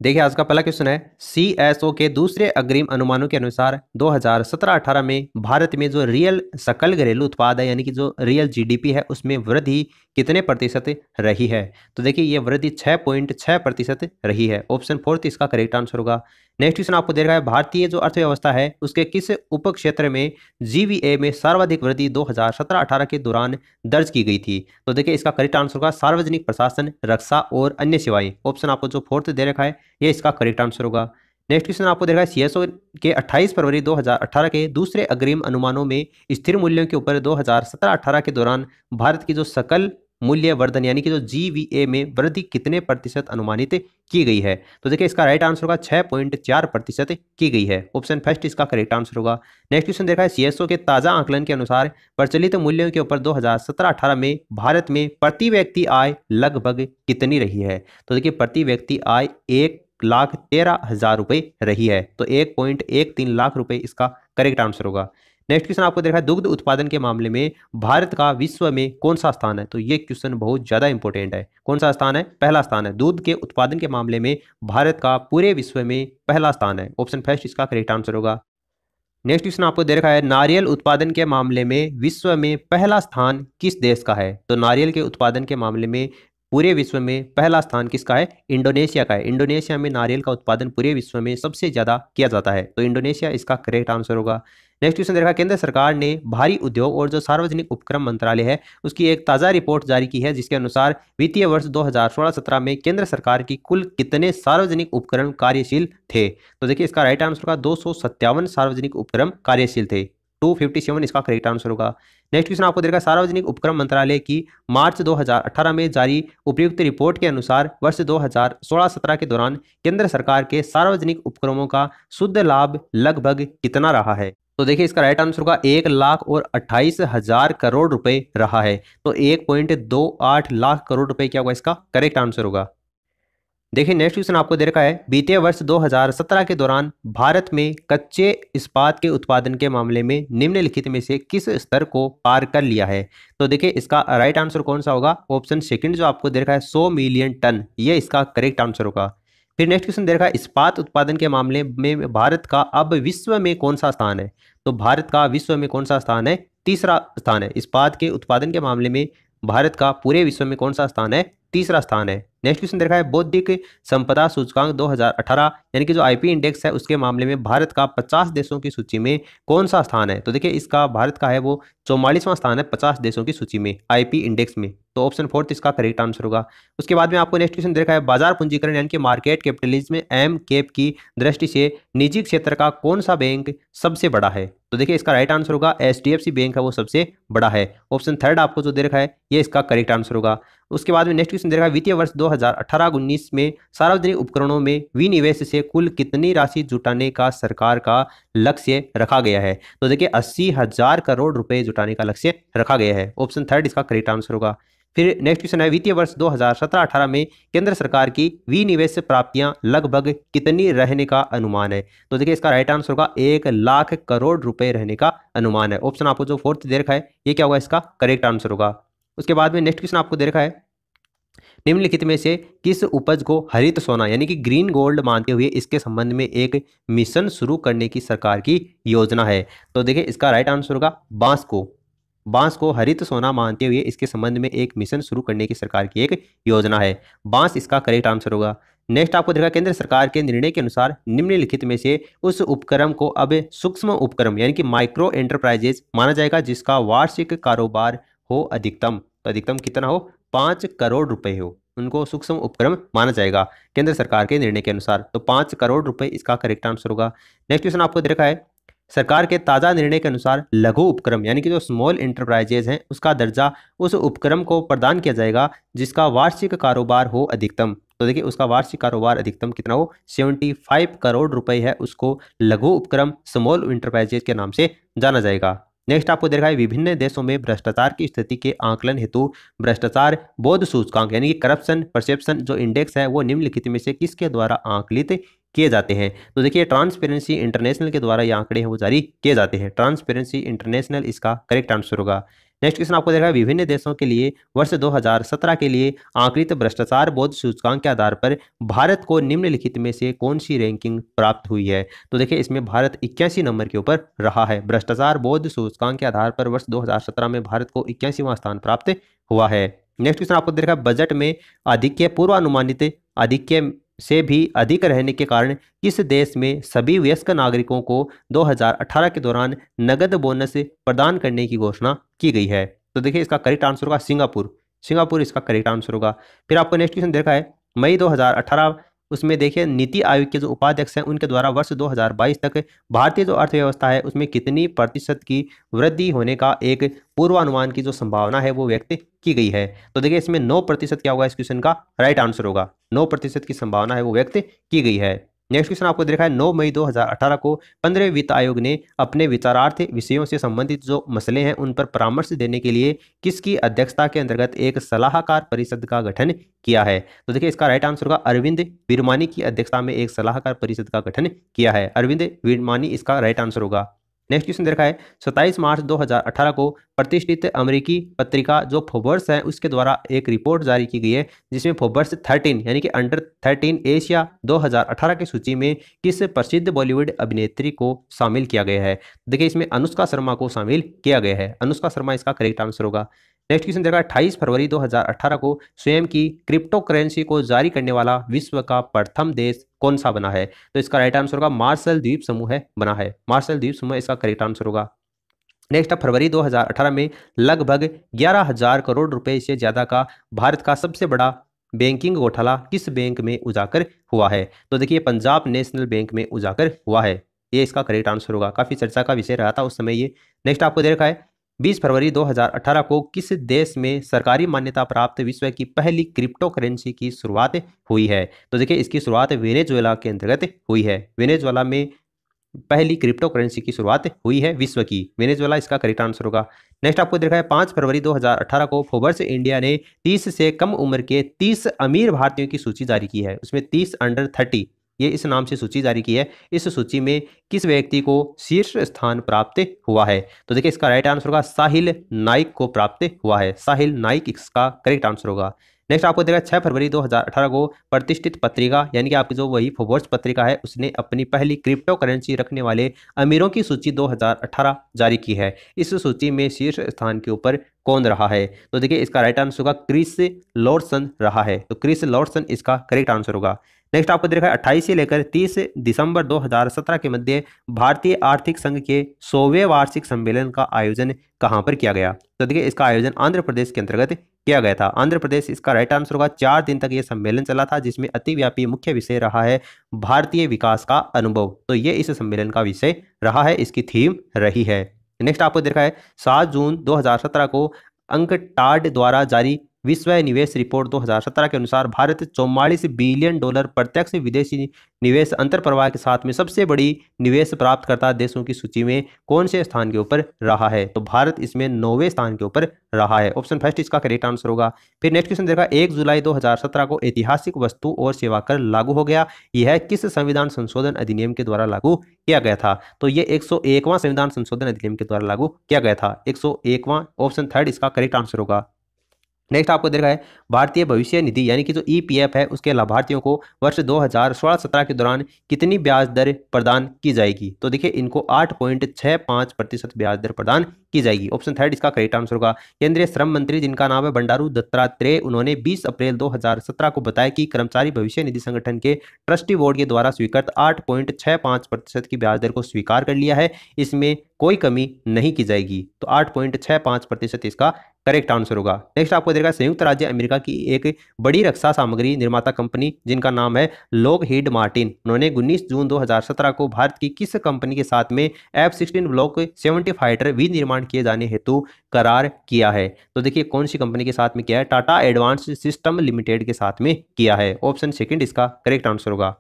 देखिए आज का पहला क्वेश्चन है, सीएसओ के दूसरे अग्रिम अनुमानों के अनुसार 2017-18 में भारत में जो रियल सकल घरेलू उत्पाद है यानी कि जो रियल जीडीपी है उसमें वृद्धि कितने प्रतिशत रही है। तो देखिए ये वृद्धि 6.6% रही है। ऑप्शन फोर्थ इसका करेक्ट आंसर होगा। नेक्स्ट क्वेश्चन आपको दे रहा है, भारतीय जो अर्थव्यवस्था है उसके किस उप क्षेत्र में जीवीए में सर्वाधिक वृद्धि 2017-18 के दौरान दर्ज की गई थी। तो देखिए इसका करेक्ट आंसर होगा सार्वजनिक प्रशासन, रक्षा और अन्य सेवाएं। ऑप्शन आपको जो फोर्थ दे रखा है ये इसका करेक्ट आंसर होगा। नेक्स्ट क्वेश्चन आपको देखा है, सीएसओ के 28 फरवरी 2018 के दूसरे अग्रिम अनुमानों में स्थिर मूल्यों के ऊपर 2017-18 के दौरान भारत की जो सकल मूल्य वर्धन यानी कि जो जीवीए में वृद्धि कितने प्रतिशत अनुमानित की गई है। तो देखिए इसका राइट आंसर होगा 6.4% की गई है। ऑप्शन फर्स्ट इसका करेक्ट आंसर होगा। नेक्स्ट क्वेश्चन देखा है, सीएसओ के ताजा आकलन के अनुसार प्रचलित मूल्यों के ऊपर 2017-18 में भारत में प्रति व्यक्ति आय लगभग कितनी रही है। तो देखिए प्रति व्यक्ति आय 1,13,000 रुपये रही है। तो 1.13 लाख रुपए इसका करेक्ट आंसर होगा। नेक्स्ट क्वेश्चन आपको देखा है, दुग्ध उत्पादन के मामले में भारत का विश्व में कौन सा स्थान है। तो ये क्वेश्चन बहुत ज्यादा इंपॉर्टेंट है। कौन सा स्थान है? पहला स्थान है। दूध के उत्पादन के मामले में भारत का पूरे विश्व में पहला स्थान है। ऑप्शन फर्स्ट इसका करेक्ट आंसर होगा। नेक्स्ट क्वेश्चन आपको दे रखा है, नारियल उत्पादन के मामले में विश्व में पहला स्थान किस देश का है। तो नारियल के उत्पादन के मामले में पूरे विश्व में पहला स्थान किसका है? इंडोनेशिया का है। इंडोनेशिया में नारियल का उत्पादन पूरे विश्व में सबसे ज्यादा किया जाता है। तो इंडोनेशिया इसका करेक्ट आंसर होगा। नेक्स्ट क्वेश्चन देखा, केंद्र सरकार ने भारी उद्योग और जो सार्वजनिक उपक्रम मंत्रालय है उसकी एक ताजा रिपोर्ट जारी की है जिसके अनुसार वित्तीय वर्ष 2016-17 में केंद्र सरकार की कुल कितने सार्वजनिक उपक्रम कार्यशील थे। तो देखिए इसका राइट आंसर होगा 257 सार्वजनिक उपक्रम कार्यशील थे। 257 इसका करेक्ट आंसर होगा। नेक्स्ट क्वेश्चन आपको देखा, सार्वजनिक उपक्रम मंत्रालय की मार्च 2018 में जारी उपयुक्त रिपोर्ट के अनुसार वर्ष 2016-17 के दौरान केंद्र सरकार के सार्वजनिक उपक्रमों का शुद्ध लाभ लगभग कितना रहा है। तो देखिए इसका राइट आंसर होगा 1,28,000 करोड़ रुपए रहा है। तो 1.28 लाख करोड़ रुपए क्या होगा इसका करेक्ट आंसर होगा। देखिए नेक्स्ट क्वेश्चन आपको दे रखा है, बीते वर्ष 2017 के दौरान भारत में कच्चे इस्पात के उत्पादन के मामले में निम्नलिखित में से किस स्तर को पार कर लिया है। तो देखिए इसका राइट आंसर कौन सा होगा? ऑप्शन सेकंड जो आपको दे रखा है 100 मिलियन टन, ये इसका करेक्ट आंसर होगा। फिर नेक्स्ट क्वेश्चन दे रखा है, इस्पात उत्पादन के मामले में भारत का अब विश्व में कौन सा स्थान है। तो भारत का विश्व में कौन सा स्थान है? तीसरा स्थान है। इस्पात के उत्पादन के मामले में भारत का पूरे विश्व में कौन सा स्थान है? तीसरा स्थान है। नेक्स्ट क्वेश्चन देखा है, बौद्धिक संपदा सूचकांक 2018 यानी कि जो आईपी इंडेक्स है उसके मामले में भारत का 50 देशों की सूची में कौन सा स्थान है। तो देखिए इसका भारत का है वो 44वां स्थान है 50 देशों की सूची में आईपी इंडेक्स में। तो ऑप्शन फोर्थ इसका करेक्ट आंसर होगा। उसके बाद में आपको नेक्स्ट क्वेश्चन देखा है, बाजार पूंजीकरण यानी कि मार्केट कैपिटलिज्म में एम कैप की दृष्टि से निजी क्षेत्र का कौन सा बैंक सबसे बड़ा है। तो देखिए इसका राइट आंसर होगा एचडीएफसी बैंक है वो सबसे बड़ा है। ऑप्शन थर्ड आपको जो दे रखा है ये इसका करेक्ट आंसर होगा। उसके बाद में नेक्स्ट क्वेश्चन दे रखा है, वित्तीय वर्ष 2018-19 में सार्वजनिक उपकरणों में विनिवेश से कुल कितनी राशि जुटाने का सरकार का लक्ष्य रखा गया है। तो देखिए 80,000 करोड़ रुपए जुटाने का लक्ष्य रखा गया है। ऑप्शन थर्ड इसका करेक्ट आंसर होगा। फिर नेक्स्ट क्वेश्चन है, वित्तीय वर्ष 2017-18 में केंद्र सरकार की विनिवेश प्राप्तियां लगभग कितनी रहने का अनुमान है। तो देखिए इसका राइट आंसर होगा 1,00,000 करोड़ रुपए रहने का अनुमान है। ऑप्शन आपको जो फोर्थ दे रखा है ये क्या होगा इसका करेक्ट आंसर होगा। उसके बाद में नेक्स्ट क्वेश्चन आपको दे रखा है, निम्नलिखित में से किस उपज को हरित सोना यानी कि ग्रीन गोल्ड मानते हुए इसके संबंध में एक मिशन शुरू करने की सरकार की योजना है। तो देखिए इसका राइट आंसर होगा बांस को हरित सोना मानते हुए इसके संबंध में एक मिशन शुरू करने की सरकार की एक योजना है। बांस इसका करेक्ट आंसर होगा। नेक्स्ट आपको देखा, केंद्र सरकार के निर्णय के अनुसार निम्नलिखित में से उस उपक्रम को अब सूक्ष्म उपक्रम यानी कि माइक्रो एंटरप्राइजेज माना जाएगा जिसका वार्षिक कारोबार हो अधिकतम, तो अधिकतम कितना हो? 5 करोड़ रुपए हो, उनको सूक्ष्म उपक्रम माना जाएगा केंद्र सरकार के निर्णय के अनुसार। तो 5 करोड़ रुपए इसका करेक्ट आंसर होगा। नेक्स्ट क्वेश्चन आपको दे रखा है, सरकार के ताजा निर्णय के अनुसार लघु उपक्रम यानी कि जो स्मॉल एंटरप्राइजेज हैं उसका दर्जा उस उपक्रम को प्रदान किया जाएगा जिसका वार्षिक कारोबार हो अधिकतम। तो देखिए उसका वार्षिक कारोबार अधिकतम कितना हो? 75 करोड़ रुपए है, उसको लघु उपक्रम स्मॉल एंटरप्राइजेज के नाम से जाना जाएगा। नेक्स्ट आपको देखा है, विभिन्न देशों में भ्रष्टाचार की स्थिति के आकलन हेतु भ्रष्टाचार बोध सूचकांक यानी कि करप्शन परसेप्शन जो इंडेक्स है वो निम्नलिखित में से किसके द्वारा आंकलित किए जाते हैं। तो देखिए ट्रांसपेरेंसी इंटरनेशनल के द्वारा ये आंकड़े हैं वो जारी किए जाते हैं। ट्रांसपेरेंसी इंटरनेशनल इसका करेक्ट आंसर होगा। नेक्स्ट क्वेश्चन आपको देखा है विभिन्न देशों के लिए वर्ष 2017 के लिए आंकलित भ्रष्टाचार बोध सूचकांक के आधार पर भारत को निम्नलिखित में से कौन सी रैंकिंग प्राप्त हुई है। तो देखिए इसमें भारत 81 नंबर के ऊपर रहा है। भ्रष्टाचार बोध सूचकांक के आधार पर वर्ष 2017 में भारत को 81वां स्थान प्राप्त हुआ है। नेक्स्ट क्वेश्चन आपको देखा बजट में आधिक्य पूर्वानुमानित आधिक्य से भी अधिक रहने के कारण किस देश में सभी वयस्क नागरिकों को 2018 के दौरान नगद बोनस प्रदान करने की घोषणा की गई है। तो देखिए इसका करेक्ट आंसर होगा सिंगापुर। सिंगापुर इसका करेक्ट आंसर होगा। फिर आपको नेक्स्ट क्वेश्चन देखा है मई 2018, उसमें देखिए नीति आयोग के जो उपाध्यक्ष हैं उनके द्वारा वर्ष 2022 तक भारतीय जो अर्थव्यवस्था है उसमें कितनी प्रतिशत की वृद्धि होने का एक पूर्वानुमान की जो संभावना है वो व्यक्त की गई है। तो देखिए इसमें 9% क्या होगा, इस क्वेश्चन का राइट आंसर होगा। 9% की संभावना है वो व्यक्त की गई है। नेक्स्ट क्वेश्चन आपको देखा है 9 मई 2018 को 15वें वित्त आयोग ने अपने विचारार्थ विषयों से संबंधित जो मसले हैं उन पर परामर्श देने के लिए किसकी अध्यक्षता के अंतर्गत एक सलाहकार परिषद का गठन किया है। तो देखिए इसका राइट आंसर होगा अरविंद विरमानी की अध्यक्षता में एक सलाहकार परिषद का गठन किया है। अरविंद विरमानी इसका राइट आंसर होगा। नेक्स्ट क्वेश्चन देखा है 27 मार्च 2018 को प्रतिष्ठित अमेरिकी पत्रिका जो फोर्ब्स है उसके द्वारा एक रिपोर्ट जारी की गई है जिसमें फोर्ब्स 13 यानी कि अंडर 13 एशिया 2018 की सूची में किस प्रसिद्ध बॉलीवुड अभिनेत्री को शामिल किया गया है। देखिए इसमें अनुष्का शर्मा को शामिल किया गया है। अनुष्का शर्मा इसका करेक्ट आंसर होगा। नेक्स्ट क्वेश्चन देखा 28 फरवरी 2018 को स्वयं की क्रिप्टो करेंसी को जारी करने वाला विश्व का प्रथम देश कौन सा बना है। तो इसका राइट आंसर होगा मार्शल द्वीप समूह है बना है। मार्शल द्वीप समूह इसका करेक्ट आंसर होगा। नेक्स्ट फरवरी 2018 में लगभग 11,000 करोड़ रुपए से ज्यादा का भारत का सबसे बड़ा बैंकिंग घोटाला किस बैंक में उजागर हुआ है। तो देखिए पंजाब नेशनल बैंक में उजागर हुआ है। ये इसका करेक्ट आंसर होगा। काफी चर्चा का विषय रहा था उस समय ये। नेक्स्ट आपको दे रखा है 20 फरवरी 2018 को किस देश में सरकारी मान्यता प्राप्त विश्व की पहली क्रिप्टो करेंसी की शुरुआत हुई है। तो देखिए इसकी शुरुआत वेनेजुएला के अंतर्गत हुई है। वेनेजुएला में पहली क्रिप्टो करेंसी की शुरुआत हुई है विश्व की। वेनेजुएला इसका करेक्ट आंसर होगा। नेक्स्ट आपको देखा है 5 फरवरी 2018 को फोर्ब्स इंडिया ने 30 से कम उम्र के 30 अमीर भारतीयों की सूची जारी की है। उसमें 30 अंडर 30 ये इस नाम से सूची जारी की है। इस सूची में किस व्यक्ति को शीर्ष स्थान प्राप्त हुआ है। तो देखिए इसका राइट आंसर होगा साहिल नाइक को प्राप्त हुआ है। साहिल नाइक इसका करेक्ट आंसर होगा। नेक्स्ट आपको देखा 6 फरवरी 2018 को प्रतिष्ठित पत्रिका यानी कि आपकी जो वही फोर्ब्स पत्रिका है उसने अपनी पहली क्रिप्टो करेंसी रखने वाले अमीरों की सूची 2018 जारी की है। इस सूची में शीर्ष स्थान के ऊपर कौन रहा है। तो देखिए इसका राइट आंसर होगा क्रिस लॉर्सन रहा है। तो क्रिस लॉर्सन इसका करेक्ट आंसर होगा। नेक्स्ट आपको देखा है 28 से लेकर 30 दिसंबर 2017 के मध्य भारतीय आर्थिक संघ के 100वें वार्षिक सम्मेलन का आयोजन कहां पर किया गया। तो देखिए इसका आयोजन आंध्र प्रदेश के अंतर्गत किया गया था। आंध्र प्रदेश इसका राइट आंसर होगा। 4 दिन तक यह सम्मेलन चला था जिसमें अतिव्यापी मुख्य विषय रहा है भारतीय विकास का अनुभव। तो ये इस सम्मेलन का विषय रहा है, इसकी थीम रही है। नेक्स्ट आपको देखा है 7 जून 2017 को अंकटाड द्वारा जारी विश्व निवेश रिपोर्ट 2017 के अनुसार भारत 44 बिलियन डॉलर प्रत्यक्ष विदेशी निवेश अंतर्प्रवाह के साथ में सबसे बड़ी निवेश प्राप्तकर्ता देशों की सूची में कौन से स्थान के ऊपर रहा है। तो भारत इसमें 9वें स्थान के ऊपर रहा है। ऑप्शन फर्स्ट इसका करेक्ट आंसर होगा। फिर नेक्स्ट क्वेश्चन देखा 1 जुलाई 2017 को ऐतिहासिक वस्तु और सेवा कर लागू हो गया। यह किस संविधान संशोधन अधिनियम के द्वारा लागू किया गया था। तो यह 101वां संविधान संशोधन अधिनियम के द्वारा लागू किया गया था। 101वां ऑप्शन थर्ड इसका करेक्ट आंसर होगा। नेक्स्ट आपको देखा है भारतीय भविष्य निधि यानी कि जो ईपीएफ है उसके लाभार्थियों को वर्ष 2016-17 के दौरान कितनी ब्याज दर प्रदान की जाएगी। तो देखिए इनको 8.65% ब्याज दर प्रदान की जाएगी। ऑप्शन थर्ड इसका करेक्ट आंसर होगा। केंद्रीय श्रम मंत्री जिनका नाम है बंडारू दत्तात्रेय उन्होंने 20 अप्रैल 2017 को बताया कि कर्मचारी भविष्य निधि संगठन के ट्रस्टी बोर्ड के द्वारा स्वीकृत 8.65% की ब्याज दर को स्वीकार कर लिया है। इसमें कोई कमी नहीं की जाएगी। तो 8.65% इसका करेक्ट आंसर होगा। नेक्स्ट आपको देगा संयुक्त राज्य अमेरिका की एक बड़ी रक्षा सामग्री निर्माता कंपनी जिनका नाम है लॉकहीड मार्टिन उन्होंने 19 जून 2017 को भारत की किस कंपनी के साथ में F-16 ब्लॉक 70 फाइटर विनिर्माण किए जाने हेतु करार किया है। तो देखिए कौन सी कंपनी के साथ में किया है। टाटा एडवांस सिस्टम लिमिटेड के साथ में किया है। ऑप्शन सेकंड इसका करेक्ट आंसर होगा।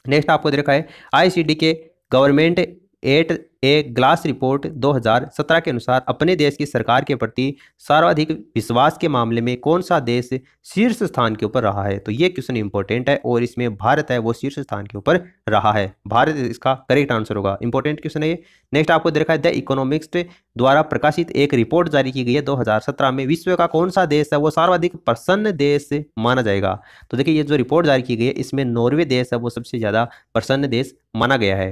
नेक्स्ट आपको दे रखा है ICD के गवर्नमेंट 8 ए ग्लास रिपोर्ट 2017 के अनुसार अपने देश की सरकार के प्रति सर्वाधिक विश्वास के मामले में कौन सा देश शीर्ष स्थान के ऊपर रहा है? तो ये क्वेश्चन इंपॉर्टेंट है और इसमें भारत है वो शीर्ष स्थान के ऊपर रहा है। भारत इसका करेक्ट आंसर होगा। इंपॉर्टेंट क्वेश्चन है ये। नेक्स्ट आपको देखा है द इकोनॉमिक्स द्वारा प्रकाशित एक रिपोर्ट जारी की गई है 2017 में, विश्व का कौन सा देश है वो सर्वाधिक प्रसन्न देश माना जाएगा? तो देखिए ये जो रिपोर्ट जारी की गई है इसमें नॉर्वे देश है वो सबसे ज्यादा प्रसन्न देश माना गया है।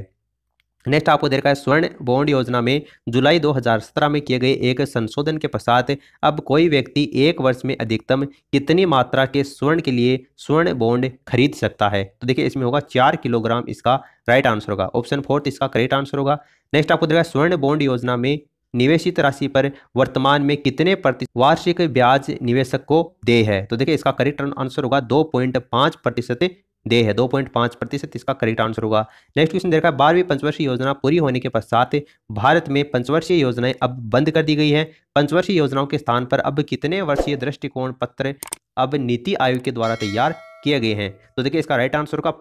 नेक्स्ट आपको दे रखा है स्वर्ण बॉन्ड योजना में जुलाई 2017 में किए गए एक संशोधन के पश्चात अब कोई व्यक्ति एक वर्ष में अधिकतम कितनी मात्रा के स्वर्ण के लिए स्वर्ण बॉन्ड खरीद सकता है? तो देखिए इसमें होगा 4 किलोग्राम, इसका राइट आंसर होगा। ऑप्शन 4 इसका करेक्ट आंसर होगा। नेक्स्ट आपको दे रखा है स्वर्ण बॉन्ड योजना में निवेशित राशि पर वर्तमान में कितने प्रतिशत वार्षिक ब्याज निवेशक को दे है? तो देखिए इसका करेक्ट आंसर होगा 2.5% दे है। 2.5% इसका करेक्ट आंसर होगा। नेक्स्ट क्वेश्चन देखा है 12वीं पंचवर्षीय योजना पूरी होने के पश्चात भारत में पंचवर्षीय योजनाएं अब बंद कर दी गई है। पंचवर्षीय योजनाओं के स्थान पर अब कितने वर्षीय दृष्टिकोण पत्र अब नीति आयोग के द्वारा तैयार किए गए हैं? तो देखिए इसका राइट आंसर होगा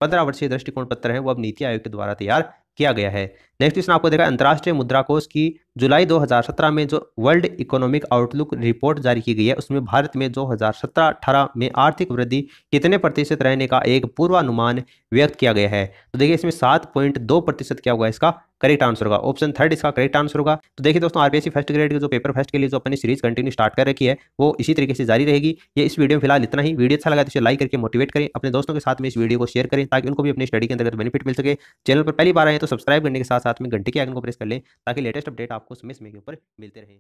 15 वर्षीय दृष्टिकोण पत्र है वो अब नीति आयोग के द्वारा तैयार किया गया है। नेक्स्ट क्वेश्चन आपको देखा अंतर्राष्ट्रीय मुद्रा कोष की जुलाई 2017 में जो वर्ल्ड इकोनॉमिक आउटलुक रिपोर्ट जारी की गई है उसमें भारत में 2017-18 में आर्थिक वृद्धि कितने प्रतिशत रहने का एक पूर्वानुमान व्यक्त किया गया है? तो देखिए इसमें 7.2% क्या होगा इसका करेक्ट आंसर होगा। ऑप्शन 3 इसका करेक्ट आंसर होगा। तो देखिए दोस्तों आरपीएससी फर्स्ट ग्रेड के जो पेपर फर्स्ट के लिए जो अपनी सीरीज कंटिन्यू स्टार्ट कर रखी है वो इसी तरीके से जारी रहेगी। ये इस वीडियो में फिलहाल इतना ही। वीडियो अच्छा लगा तो इसे लाइक करके मोटिवेट करें, अपने दोस्तों के साथ में इस वीडियो को शेयर करें ताकि उनको भी अपनी स्टडी के अंतर्गत बेनिफिट मिल सके। चैनल पर पहली बार आए तो सब्सक्राइब करने के साथ साथ में घंटे के आइकन को प्रेस कर लें ताकि लेटेस्ट अपडेट आपको समय समय के ऊपर मिलते रहे।